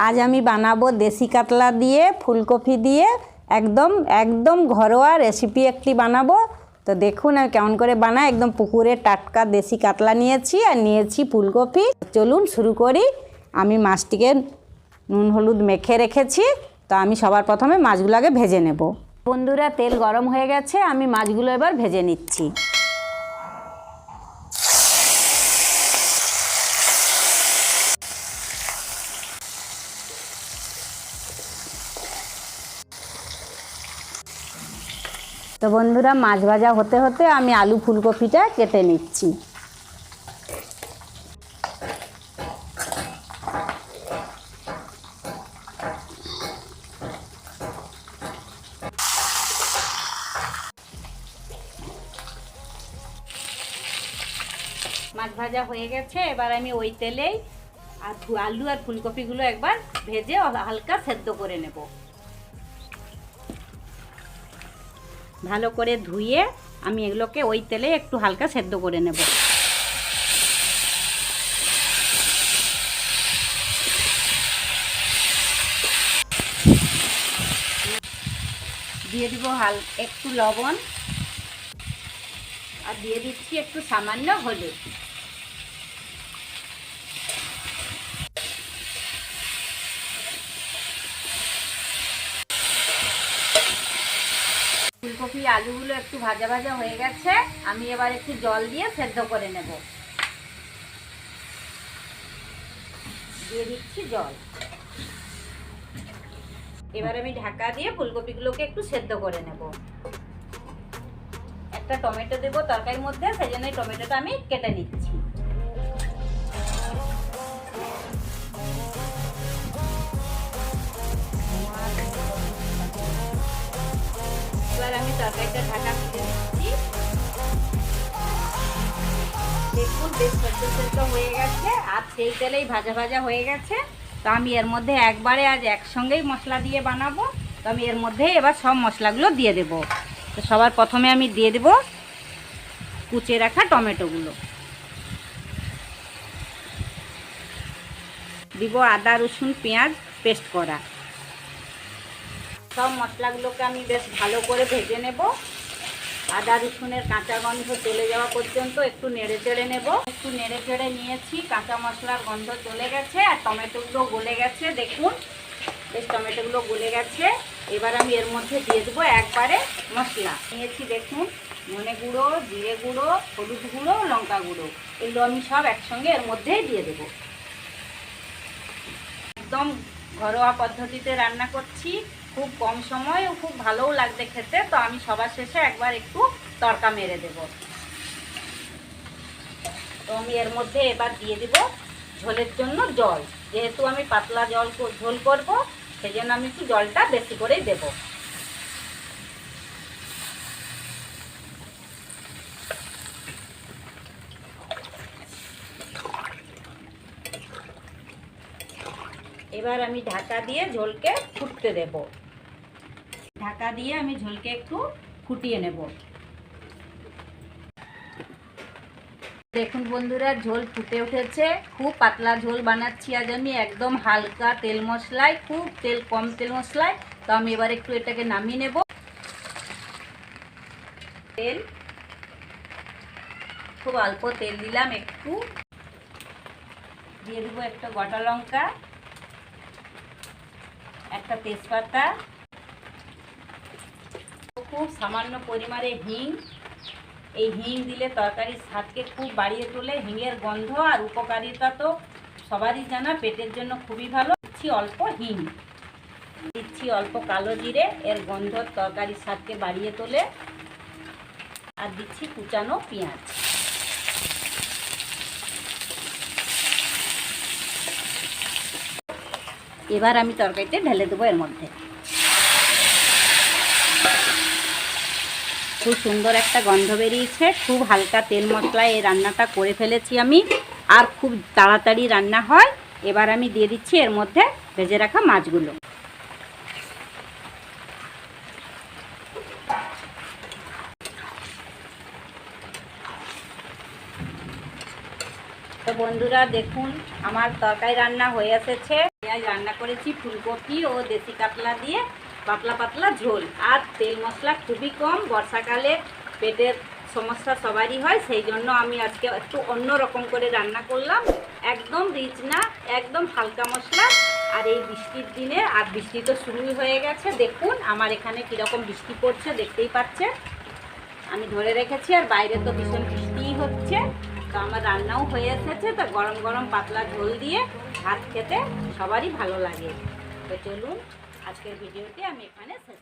आज आमी बानाबो देसी कातला दिए फुलकपि दिए एकदम एकदम घरोया रेसिपि एकटी बानाबो। तो देखुन आमि केमन करे बानाई। एकदम पुकुरे टाटका देसी कातला नियेछि आर नियेछि फुलकपि। चलुन शुरू करी। आमि माछटिके नुन हलुद मेखे रेखेछि। तो आमि सबार प्रथमे माछगुलो आगे भेजे नेब। बंधुरा तेल गरम हये गेछे, आमि माछगुलो एबार भेजे निচ্ছি। तो बंधुरा माछ भाजा होते होते आमी आलू फुलकपिटा केटे निচ্ছি। माछ भाजा হয়ে গেছে, এবার আমি ওই তেলেই আলু আর ফুলকপিগুলো একবার ভেজে হালকা সেদ্ধ করে নেব। ভালো করে ধুয়ে আমি এগুলোকে ওই তেলে একটু হালকা সেদ্ধ করে নেব। দিয়ে দিব একটু লবণ আর দিয়ে দিচ্ছি একটু সামান্য হলুদ। ফুলকপি আলুগুলো একটু ভাজা ভাজা হয়ে গেছে, আমি এবার একটু জল দিয়ে সেদ্ধ করে নেব। দিয়ে দিচ্ছি জল। এবার আমি ঢাকা দিয়ে ফুলকপিগুলোকে একটু সেদ্ধ করে নেব। একটা টমেটো দেব তরকারির মধ্যে, সেজন্য টমেটোটা আমি কেটে নিচ্ছি। এবার আমি তরকারিটা ঢাকা দিয়ে দিচ্ছি। দেখুন বেশ সেদ্ধ হয়ে গেছে আর সেই তেলেই ভাজা ভাজা হয়ে গেছে। তো আমি এর মধ্যে একবারে আজ একসঙ্গেই মশলা দিয়ে বানাবো। তো আমি এর মধ্যে এবার সব মশলাগুলো দিয়ে দেব। তো সবার প্রথমে আমি দিয়ে দেব কুচে রাখা টমেটোগুলো, দিব আদা রসুন পেঁয়াজ পেস্ট করা। সব মশলাগুলোকে আমি বেশ ভালো করে ভেজে নেব। আদা রসুনের কাঁচা গন্ধ চলে যাওয়া পর্যন্ত একটু নেড়ে চেড়ে নেব। একটু নেড়ে চেড়ে নিয়েছি, কাঁচা মশলার গন্ধ চলে গেছে আর টমেটোগুলো গলে গেছে। দেখুন বেশ টমেটোগুলো গলে গেছে। এবার আমি এর মধ্যে দিয়ে দেবো একবারে মশলা নিয়েছি। দেখুন ধনে গুঁড়ো, জিরে গুঁড়ো, হলুদ গুঁড়ো, লঙ্কা গুঁড়ো, এগুলো আমি সব একসঙ্গে এর মধ্যেই দিয়ে দেবো। একদম ঘরোয়া পদ্ধতিতে রান্না করছি, খুব কম সময় ও খুব ভালোও লাগবে খেতে। তো আমি সবার শেষে একবার একটু তড়কা মেরে দেব। তো আমি এর মধ্যে এবার দিয়ে দেব ঝোলের জন্য জল। যেহেতু আমি পাতলা ঝোল করব, সেই জন্য আমি একটু জলটা বেশি করেই দেব। এবার আমি ঢাকা দিয়ে ঝোলকে ফুটতে দেব। ঢাকা দিয়ে আমি ঝোলকে একটু ফুটিয়ে নেব। দেখুন বন্ধুরা ঝোল ফুটে উঠেছে। খুব পাতলা ঝোল বানাচ্ছি আজ আমি, একদম হালকা তেল মশলায়, খুব কম তেল মশলায়। তো আমি এবার একটু এটাকে নামিয়ে নেব। তেল খুব অল্প তেল দিলাম, একটু দিয়ে দেবো একটা গোটা লঙ্কা, একটা তেজপাতা, খুব সামান্য পরিমাণে হিং। এই হিং দিলে তরকারির স্বাদকে খুব বাড়িয়ে তোলে। হিঙের গন্ধ আর উপকারিতা তো সবারই জানা, পেটের জন্য খুবই ভালো। দিচ্ছি অল্প হিং, দিচ্ছি অল্প কালো জিরে, এর গন্ধ তরকারির স্বাদকে বাড়িয়ে তোলে। আর দিচ্ছি কুচানো পেঁয়াজ। এবার আমি তরকারিতে ঢেলে দেবো এর মধ্যে। খুব সুন্দর একটা গন্ধ বেরিয়েছে। খুব হালকা তেল মশলায় এই রান্নাটা করে ফেলেছি আমি, আর খুব তাড়াতাড়ি রান্না হয়। এবার আমি দিয়ে দিচ্ছি এর মধ্যে ভেজে রাখা মাছগুলো। তো বন্ধুরা দেখুন আমার তরকারি রান্না হয়ে এসেছে। আজ রান্না করেছি ফুলকপি ও দেশি কাতলা দিয়ে পাতলা পাতলা ঝোল। আর তেল মশলা খুবই কম, বর্ষাকালে পেটের সমস্যা সবারই হয়, সেই জন্য আমি আজকে একটু অন্য রকম করে রান্না করলাম। একদম রিচ না, একদম হালকা মশলা। আর এই বৃষ্টির দিনে, আর বৃষ্টি তো শুরুই হয়ে গেছে, দেখুন আমার এখানে কীরকম বৃষ্টি পড়ছে, দেখতেই পাচ্ছেন। আমি ধরে রেখেছি, আর বাইরে তো ভীষণ বৃষ্টিই হচ্ছে। তো আমার রান্নাও হয়ে এসেছে, তো গরম গরম পাতলা ঝোল দিয়ে ভাত খেতে সবারই ভালো লাগে। তো চলুন আজকের ভিডিওটি আমি এখানে শেষ